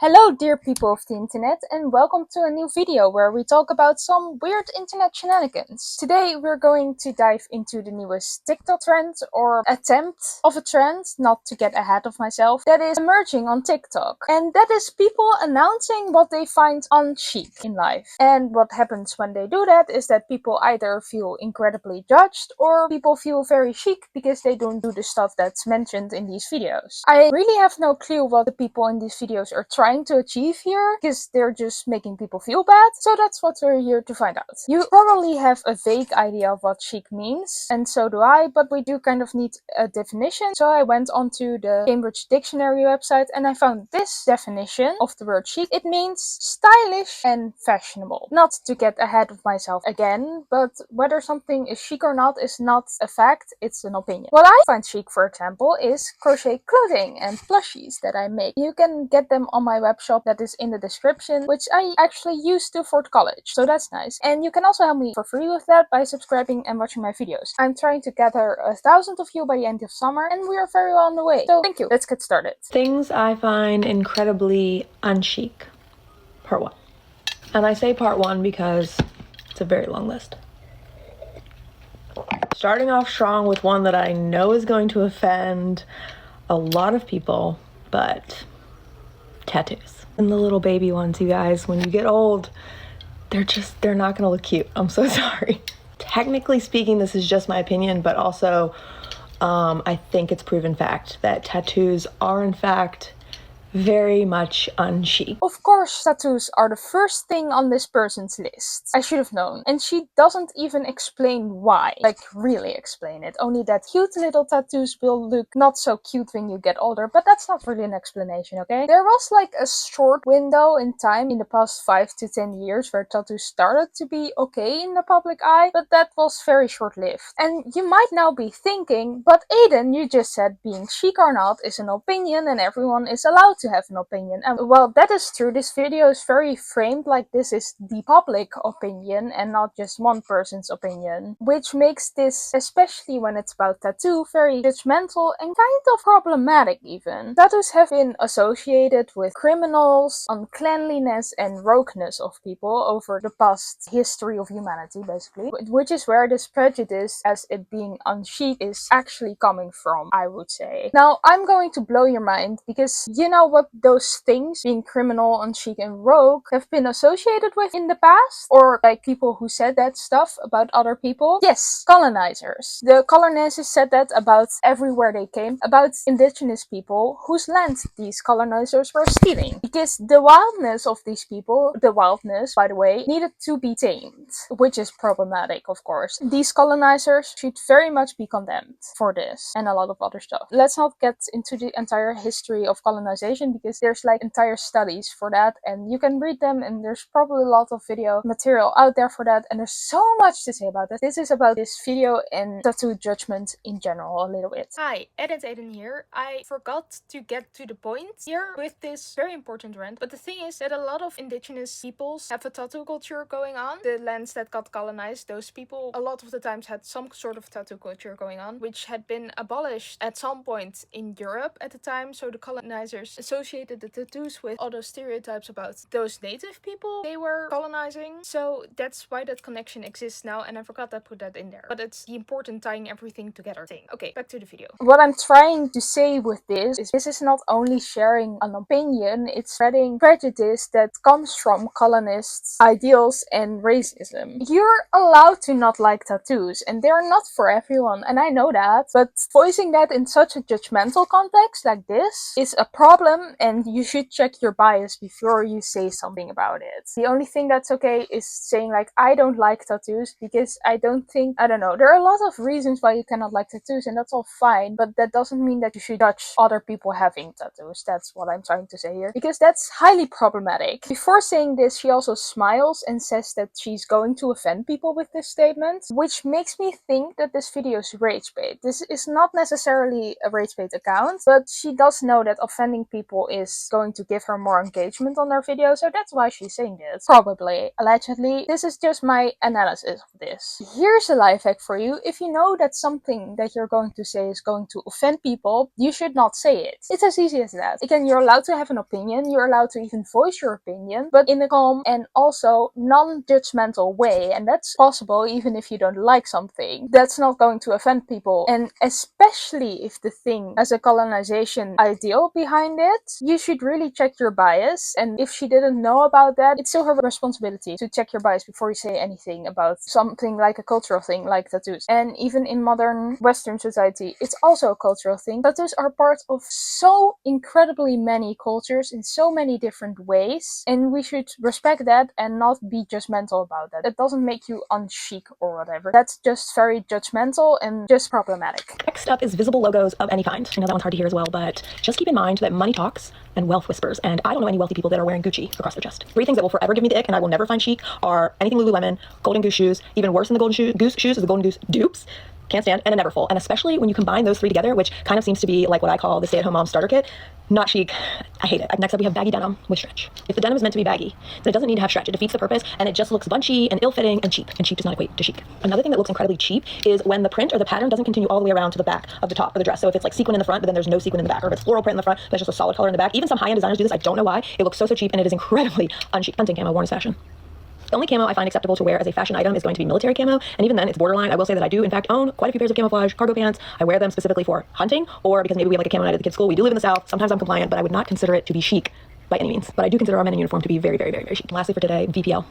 Hello dear people of the internet, and welcome to a new video where we talk about some weird internet shenanigans. Today we're going to dive into the newest TikTok trend, or attempt of a trend, not to get ahead of myself, that is emerging on TikTok. And that is people announcing what they find unchic in life. And what happens when they do that is that people either feel incredibly judged, or people feel very chic because they don't do the stuff that's mentioned in these videos. I really have no clue what the people in these videos are trying to achieve here, because they're just making people feel bad, so that's what we're here to find out. You probably have a vague idea of what chic means, and so do I, but we do kind of need a definition, so I went onto the Cambridge Dictionary website and I found this definition of the word chic. It means stylish and fashionable. Not to get ahead of myself again, but whether something is chic or not is not a fact, it's an opinion. What I find chic, for example, is crochet clothing and plushies that I make. You can get them on my web shop that is in the description, which I actually used to for college, so that's nice. And you can also help me for free with that by subscribing and watching my videos. I'm trying to gather 1,000 of you by the end of summer, and we are very well on the way. So thank you. Let's get started. Things I find incredibly unchic. Part 1. And I say part 1 because it's a very long list. Starting off strong with one that I know is going to offend a lot of people, but tattoos. And the little baby ones, you guys, when you get old, they're not gonna look cute. I'm so sorry. Technically speaking, this is just my opinion, but also I think it's proven fact that tattoos are in fact very much unchic. Of course, tattoos are the first thing on this person's list. I should have known. And she doesn't even explain why. Like, really explain it. Only that cute little tattoos will look not so cute when you get older, but that's not really an explanation, okay? There was like a short window in time in the past 5 to 10 years where tattoos started to be okay in the public eye, but that was very short-lived. And you might now be thinking, but Aiden, you just said being chic or not is an opinion and everyone is allowed to have an opinion. And well, that is true. This video is very framed like this is the public opinion and not just one person's opinion, which makes this, especially when it's about tattoo, very judgmental and kind of problematic even. Tattoos have been associated with criminals, uncleanliness and rogueness of people over the past history of humanity, basically, which is where this prejudice as it being unchic is actually coming from, I would say. Now, I'm going to blow your mind, because you know what those things, being criminal, unchic and rogue, have been associated with in the past? Or like people who said that stuff about other people? Yes, colonizers. The colonizers said that about everywhere they came, about indigenous people whose land these colonizers were stealing. Because the wildness of these people, the wildness, by the way, needed to be tamed, which is problematic, of course. These colonizers should very much be condemned for this and a lot of other stuff. Let's not get into the entire history of colonization, because there's like entire studies for that and you can read them, and there's probably a lot of video material out there for that, and there's so much to say about it. This is about this video and tattoo judgment in general a little bit. Hi, Edit Aiden here. I forgot to get to the point here with this very important rant, but the thing is that a lot of indigenous peoples have a tattoo culture going on. The lands that got colonized, those people a lot of the times had some sort of tattoo culture going on, which had been abolished at some point in Europe at the time, so the colonizers associated the tattoos with all those stereotypes about those native people they were colonizing. So that's why that connection exists now, and I forgot to put that in there. But it's the important tying everything together thing. Okay, back to the video. What I'm trying to say with this is not only sharing an opinion, it's spreading prejudice that comes from colonists' ideals and racism. You're allowed to not like tattoos, and they're not for everyone, and I know that, but voicing that in such a judgmental context like this is a problem, and you should check your bias before you say something about it. The only thing that's okay is saying like, I don't like tattoos because I don't know, there are a lot of reasons why you cannot like tattoos, and that's all fine, but that doesn't mean that you should judge other people having tattoos. That's what I'm trying to say here, because that's highly problematic. Before saying this, she also smiles and says that she's going to offend people with this statement, which makes me think that this video is rage bait. This is not necessarily a rage bait account, but she does know that offending people people is going to give her more engagement on their video, so that's why she's saying this. Probably. Allegedly. This is just my analysis of this. Here's a life hack for you. If you know that something that you're going to say is going to offend people, you should not say it. It's as easy as that. Again, you're allowed to have an opinion, you're allowed to even voice your opinion, but in a calm and also non-judgmental way, and that's possible even if you don't like something. That's not going to offend people, and especially if the thing has a colonization ideal behind it, you should really check your bias, and if she didn't know about that, it's still her responsibility to check your bias before you say anything about something like a cultural thing like tattoos. And even in modern Western society, it's also a cultural thing. Tattoos are part of so incredibly many cultures in so many different ways, and we should respect that and not be judgmental about that. It doesn't make you unchic or whatever. That's just very judgmental and just problematic. Next up is visible logos of any kind. I know that one's hard to hear as well, but just keep in mind that money talks and wealth whispers, and I don't know any wealthy people that are wearing Gucci across their chest. 3 things that will forever give me the ick and I will never find chic are anything Lululemon, Golden Goose shoes, even worse than the Golden Goose shoes is the Golden Goose dupes. Can't stand, and a Neverfull. And especially when you combine those 3 together, which kind of seems to be like what I call the stay-at-home mom starter kit. Not chic. I hate it. Next up, we have baggy denim with stretch. If the denim is meant to be baggy, then it doesn't need to have stretch. It defeats the purpose, and it just looks bunchy and ill-fitting and cheap does not equate to chic. Another thing that looks incredibly cheap is when the print or the pattern doesn't continue all the way around to the back of the top of the dress. So if it's like sequin in the front, but then there's no sequin in the back, or if it's floral print in the front, but it's just a solid color in the back. Even some high-end designers do this. I don't know why. It looks so cheap, and it is incredibly unchic. Hunting camo, worn as fashion. The only camo I find acceptable to wear as a fashion item is going to be military camo, and even then it's borderline. I will say that I do in fact own quite a few pairs of camouflage cargo pants. I wear them specifically for hunting, or because maybe we have like a camo night at the kids' school. We do live in the South. Sometimes I'm compliant, but I would not consider it to be chic by any means. But I do consider our men in uniform to be very, very, very, very chic. And lastly for today, VPL.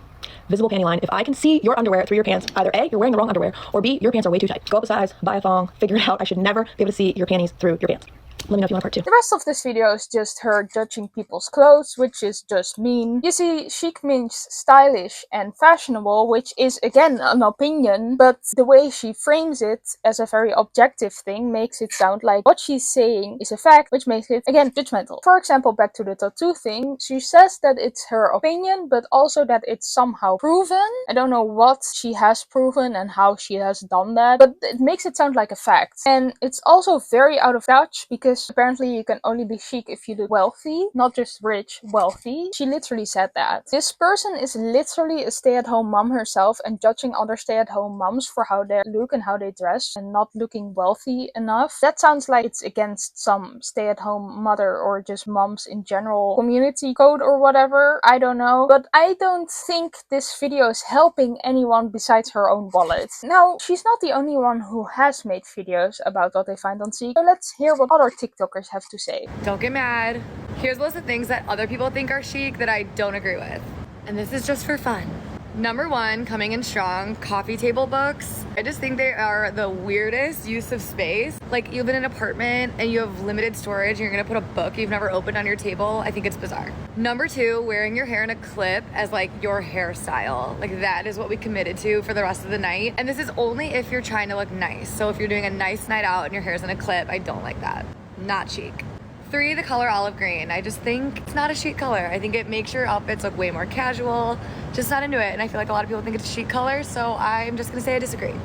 Visible panty line. If I can see your underwear through your pants, either A, you're wearing the wrong underwear, or B, your pants are way too tight. Go up a size, buy a thong, figure it out. I should never be able to see your panties through your pants. Let me know if you want part 2. The rest of this video is just her judging people's clothes, which is just mean. You see, chic means stylish and fashionable, which is again an opinion, but the way she frames it as a very objective thing makes it sound like what she's saying is a fact, which makes it, again, judgmental. For example, back to the tattoo thing, she says that it's her opinion, but also that it's somehow proven. I don't know what she has proven and how she has done that, but it makes it sound like a fact. And it's also very out of touch, because apparently you can only be chic if you look wealthy, not just rich, wealthy. She literally said that. This person is literally a stay-at-home mom herself and judging other stay-at-home moms for how they look and how they dress and not looking wealthy enough. That sounds like it's against some stay-at-home mother or just moms in general community code or whatever. I don't know. But I don't think this video is helping anyone besides her own wallet. Now, she's not the only one who has made videos about what they find on Seek, so let's hear what other TikTokers have to say. Don't get mad. Here's a list of things that other people think are chic that I don't agree with. And this is just for fun. Number 1, coming in strong, coffee table books. I just think they are the weirdest use of space. Like, you live in an apartment and you have limited storage and you're gonna put a book you've never opened on your table. I think it's bizarre. Number 2, wearing your hair in a clip as like your hairstyle. Like, that is what we committed to for the rest of the night. And this is only if you're trying to look nice. So if you're doing a nice night out and your hair's in a clip, I don't like that. Not chic. 3, the color olive green. I just think it's not a chic color. I think it makes your outfits look way more casual. Just not into it. And I feel like a lot of people think it's a chic color, so I'm just gonna say I disagree.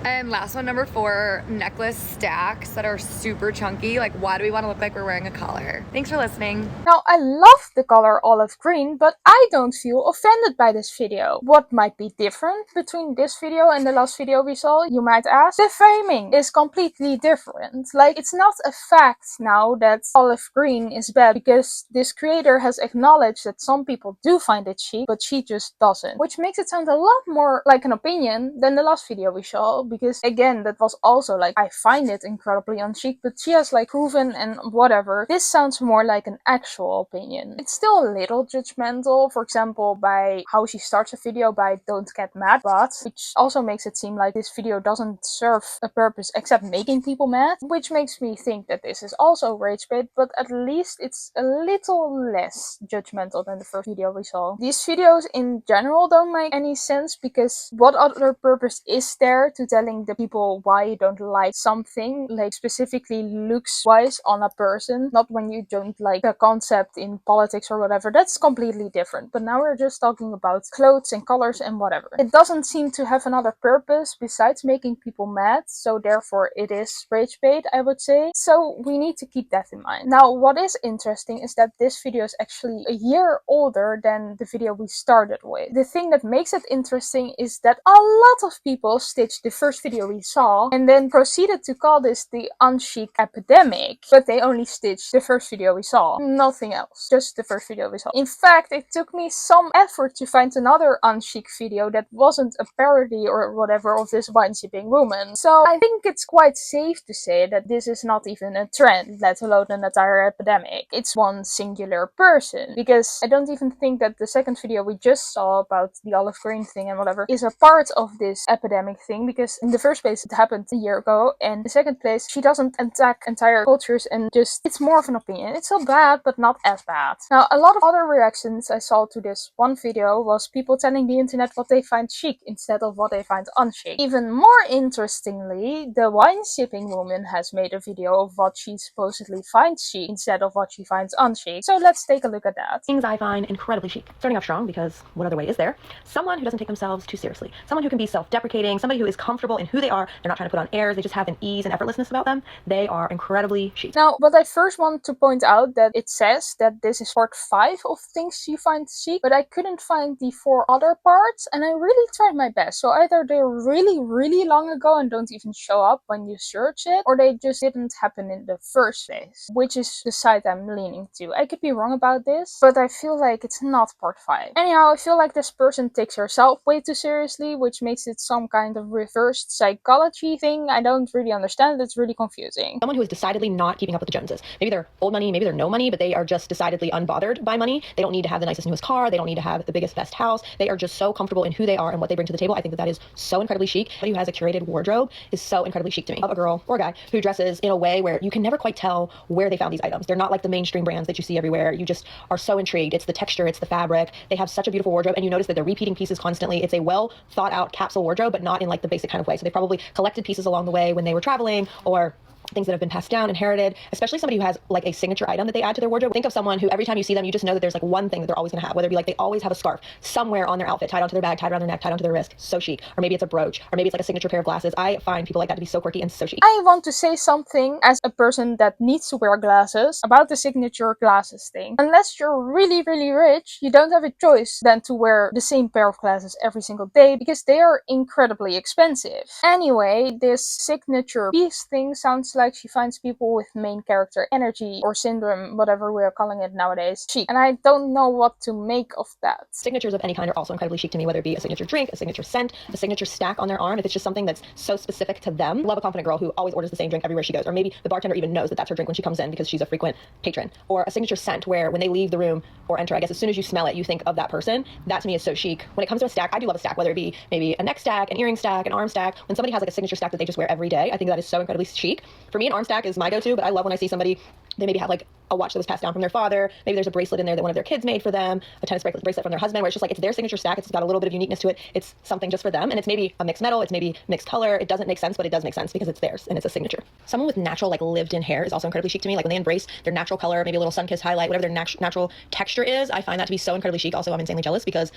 And last one, number 4, necklace stacks that are super chunky. Like, why do we want to look like we're wearing a collar? Thanks for listening. Now, I love the color olive green, but I don't feel offended by this video. What might be different between this video and the last video we saw, you might ask? The framing is completely different. Like, it's not a fact now that olive green is bad, because this creator has acknowledged that some people do find it chic, but she just doesn't. Which makes it sound a lot more like an opinion than the last video we saw. Because again, that was also like, I find it incredibly unchic, but she has like proven and whatever. This sounds more like an actual opinion. It's still a little judgmental, for example, by how she starts a video by "don't get mad," but which also makes it seem like this video doesn't serve a purpose except making people mad, which makes me think that this is also rage bait, but at least it's a little less judgmental than the first video we saw. These videos in general don't make any sense, because what other purpose is there to tell telling the people why you don't like something, like specifically looks wise on a person, not when you don't like the concept in politics or whatever. That's completely different. But now we're just talking about clothes and colors and whatever. It doesn't seem to have another purpose besides making people mad, so therefore it is rage bait, I would say. So we need to keep that in mind. Now, what is interesting is that this video is actually a year older than the video we started with. The thing that makes it interesting is that a lot of people stitched the first video we saw and then proceeded to call this the UNCHIC epidemic, but they only stitched the first video we saw, nothing else, just the first video we saw. In fact, it took me some effort to find another UNCHIC video that wasn't a parody or whatever of this wine-sipping woman. So I think it's quite safe to say that this is not even a trend, let alone an entire epidemic. It's one singular person, because I don't even think that the second video we just saw about the olive green thing and whatever is a part of this epidemic thing, because in the first place it happened a year ago, and in the second place she doesn't attack entire cultures and just, it's more of an opinion. It's still bad, but not as bad. Now, a lot of other reactions I saw to this one video was people telling the internet what they find chic instead of what they find unchic. Even more interestingly, the wine-sipping woman has made a video of what she supposedly finds chic instead of what she finds unchic. So let's take a look at that. Things I find incredibly chic. Starting off strong, because what other way is there? Someone who doesn't take themselves too seriously. Someone who can be self-deprecating. Somebody who is comfortable in who they are. They're not trying to put on airs. They just have an ease and effortlessness about them. They are incredibly chic. Now, but I first want to point out that it says that this is part 5 of things you find chic, but I couldn't find the 4 other parts, and I really tried my best. So either they're really long ago and don't even show up when you search it, or they just didn't happen in the first place, which is the side I'm leaning to. I could be wrong about this, but I feel like it's not part 5. Anyhow, I feel like this person takes herself way too seriously, which makes it some kind of reversed psychology thing. I don't really understand it. It's really confusing. Someone who is decidedly not keeping up with the Joneses. Maybe they're old money, maybe they're no money, but they are just decidedly unbothered by money. They don't need to have the nicest, newest car. They don't need to have the biggest, best house. They are just so comfortable in who they are and what they bring to the table. I think that that is so incredibly chic. Somebody who has a curated wardrobe is so incredibly chic to me. Of a girl or a guy who dresses in a way where you can never quite tell where they found these items. They're not like the mainstream brands that you see everywhere. You just are so intrigued. It's the texture, it's the fabric. They have such a beautiful wardrobe, and you notice that they're repeating pieces constantly. It's a well thought out capsule wardrobe, but not in like the basic kind of way. So they probably collected pieces along the way when they were traveling, or things that have been passed down, inherited, especially somebody who has like a signature item that they add to their wardrobe. Think of someone who every time you see them, you just know that there's like one thing that they're always going to have, whether it be like they always have a scarf somewhere on their outfit, tied onto their bag, tied around their neck, tied onto their wrist. So chic. Or maybe it's a brooch, or maybe it's like a signature pair of glasses. I find people like that to be so quirky and so chic. I want to say something as a person that needs to wear glasses about the signature glasses thing. Unless you're really rich, you don't have a choice than to wear the same pair of glasses every single day, because they are incredibly expensive. Anyway, this signature piece thing sounds like she finds people with main character energy or syndrome, whatever we are calling it nowadays, chic. And I don't know what to make of that. Signatures of any kind are also incredibly chic to me, whether it be a signature drink, a signature scent, a signature stack on their arm. If it's just something that's so specific to them. Love a confident girl who always orders the same drink everywhere she goes, or maybe the bartender even knows that that's her drink when she comes in because she's a frequent patron. Or a signature scent where when they leave the room or enter, I guess as soon as you smell it, you think of that person. That to me is so chic. When it comes to a stack, I do love a stack, whether it be maybe a neck stack, an earring stack, an arm stack. When somebody has like a signature stack that they just wear every day, I think that is so incredibly chic. For me, an arm stack is my go-to, but I love when I see somebody, they maybe have like a watch that was passed down from their father. Maybe there's a bracelet in there that one of their kids made for them, a tennis bracelet from their husband, where it's just like, it's their signature stack. It's got a little bit of uniqueness to it. It's something just for them. And it's maybe a mixed metal. It's maybe mixed color. It doesn't make sense, but it does make sense because it's theirs and it's a signature. Someone with natural, like lived in hair is also incredibly chic to me. Like when they embrace their natural color, maybe a little sun-kissed highlight, whatever their natural texture is, I find that to be so incredibly chic. Also, I'm insanely jealous because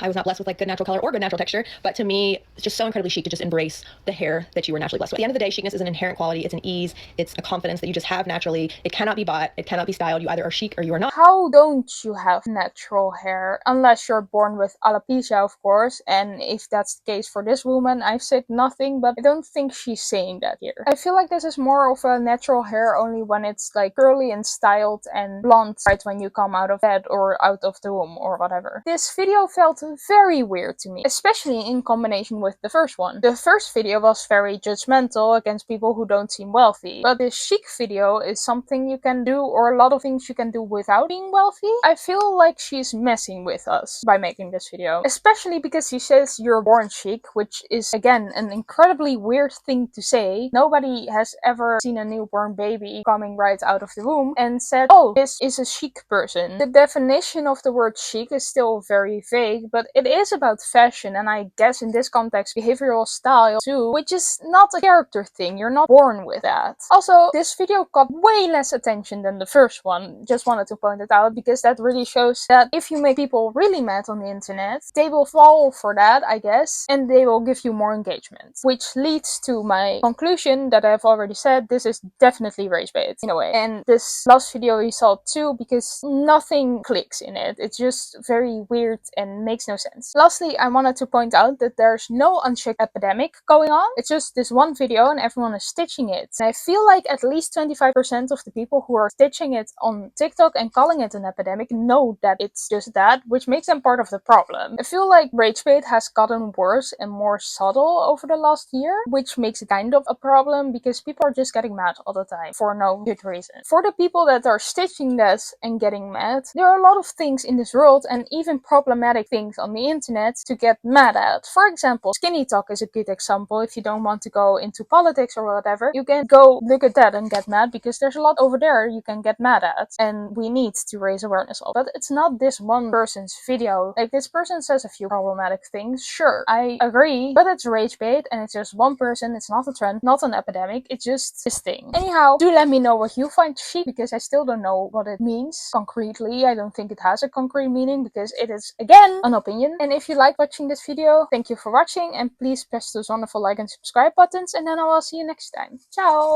I was not blessed with like good natural color or good natural texture, but to me, it's just so incredibly chic to just embrace the hair that you were naturally blessed with. At the end of the day, chicness is an inherent quality. It's an ease. It's a confidence that you just have naturally. It cannot be bought. It cannot be styled. You either are chic or you are not. How don't you have natural hair? Unless you're born with alopecia, of course. And if that's the case for this woman, I've said nothing, but I don't think she's saying that here. I feel like this is more of a natural hair only when it's like curly and styled and blonde right when you come out of bed or out of the womb or whatever. This video felt very weird to me, especially in combination with the first one. The first video was very judgmental against people who don't seem wealthy, but this chic video is something you can do or or a lot of things you can do without being wealthy, I feel like she's messing with us by making this video. Especially because she says you're born chic, which is again an incredibly weird thing to say. Nobody has ever seen a newborn baby coming right out of the womb and said, oh, this is a chic person. The definition of the word chic is still very vague, but it is about fashion, and I guess in this context behavioral style too, which is not a character thing. You're not born with that. Also, this video got way less attention than the first one. Just wanted to point it out because that really shows that if you make people really mad on the internet, they will fall for that, I guess, and they will give you more engagement. Which leads to my conclusion that I've already said, this is definitely rage bait in a way. And this last video we saw too, because nothing clicks in it. It's just very weird and makes no sense. Lastly, I wanted to point out that there's no UNCHIC epidemic going on. It's just this one video and everyone is stitching it. And I feel like at least 25% of the people who are stitching it on TikTok and calling it an epidemic know that it's just that, which makes them part of the problem. I feel like rage bait has gotten worse and more subtle over the last year, which makes it kind of a problem because people are just getting mad all the time for no good reason. For the people that are stitching this and getting mad, there are a lot of things in this world and even problematic things on the internet to get mad at. For example, skinny talk is a good example. If you don't want to go into politics or whatever, you can go look at that and get mad because there's a lot over there you can get mad at and we need to raise awareness of. But it's not this one person's video. Like, this person says a few problematic things, sure, I agree, but it's rage bait and it's just one person. It's not a trend, not an epidemic, it's just this thing. Anyhow, do let me know what you find chic because I still don't know what it means concretely. I don't think it has a concrete meaning because it is, again, an opinion. And if you like watching this video, thank you for watching and please press those wonderful like and subscribe buttons and then I will see you next time. Ciao!